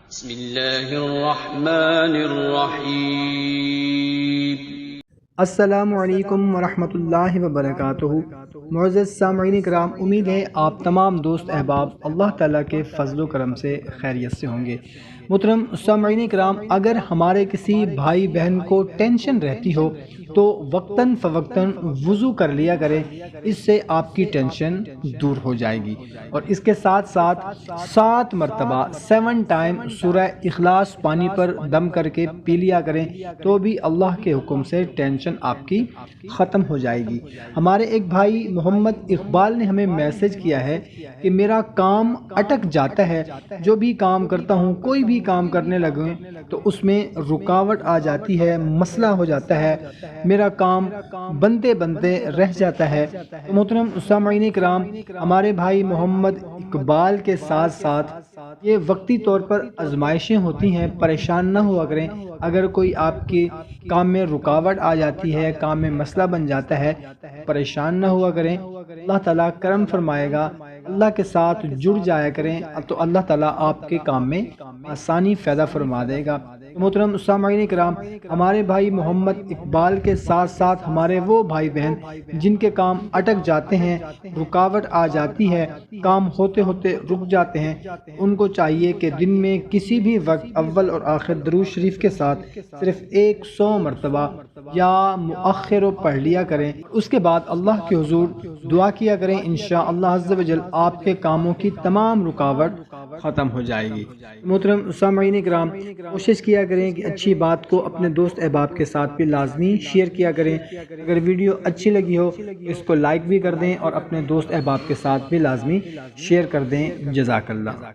بسم اللہ الرحمن الرحیم۔ السلام علیکم ورحمۃ اللہ وبرکاتہ۔ معزز سامعین کرام، امید ہے آپ تمام دوست احباب اللہ تعالیٰ کے فضل و کرم سے خیریت سے ہوں گے۔ محترم سامعین کرام، اگر ہمارے کسی بھائی بہن کو ٹینشن رہتی ہو تو وقتاً فوقتاً وضو کر لیا کریں، اس سے آپ کی ٹینشن دور ہو جائے گی۔ اور اس کے ساتھ ساتھ 7 مرتبہ 7 ٹائم سورہ اخلاص پانی پر دم کر کے پی لیا کریں، تو بھی اللہ کے حکم سے ٹینشن آپ کی ختم ہو جائے گی۔ ہمارے ایک بھائی محمد اقبال نے ہمیں میسج کیا ہے کہ میرا کام اٹک جاتا ہے، جو بھی کام کرتا ہوں، کوئی بھی کام کرنے لگوں تو اس میں رکاوٹ آ جاتی ہے، مسئلہ ہو جاتا ہے، میرا کام بنتے بنتے رہ جاتا ہے۔ محترم سامعین کرام، ہمارے بھائی محمد اقبال کے ساتھ ساتھ یہ وقتی طور پر آزمائشیں ہوتی ہیں، پریشان نہ ہوا کریں۔ اگر کوئی آپ کے کام میں رکاوٹ آ جاتی ہے، کام میں مسئلہ بن جاتا ہے، پریشان نہ ہوا کریں، اللہ تعالیٰ کرم فرمائے گا، اللہ کے ساتھ جڑ جایا کریں تو اللہ تعالیٰ آپ کے کام میں آسانی پیدا فرما دے گا۔ محترم سامعین کرام، ہمارے بھائی محمد اقبال کے ساتھ ساتھ ہمارے وہ بھائی بہن جن کے کام اٹک جاتے ہیں، رکاوٹ آ جاتی ہے، کام ہوتے ہوتے رک جاتے ہیں، ان کو چاہیے کہ دن میں کسی بھی وقت اول اور آخر درود شریف کے ساتھ صرف 100 مرتبہ یا مؤخر پڑھ لیا کریں۔ اس کے بعد اللہ کے حضور دعا کیا کریں، انشاءاللہ عز و جل آپ کے کاموں کی تمام رکاوٹ ختم ہو جائے گی۔ محترم سامعین کرام، کوشش کیا کریں کہ اچھی بات کو اپنے دوست احباب کے ساتھ بھی لازمی شیئر کیا کریں۔ اگر ویڈیو اچھی لگی ہو اس کو لائک بھی کر دیں اور اپنے دوست احباب کے ساتھ بھی لازمی شیئر کر دیں۔ جزاک اللہ۔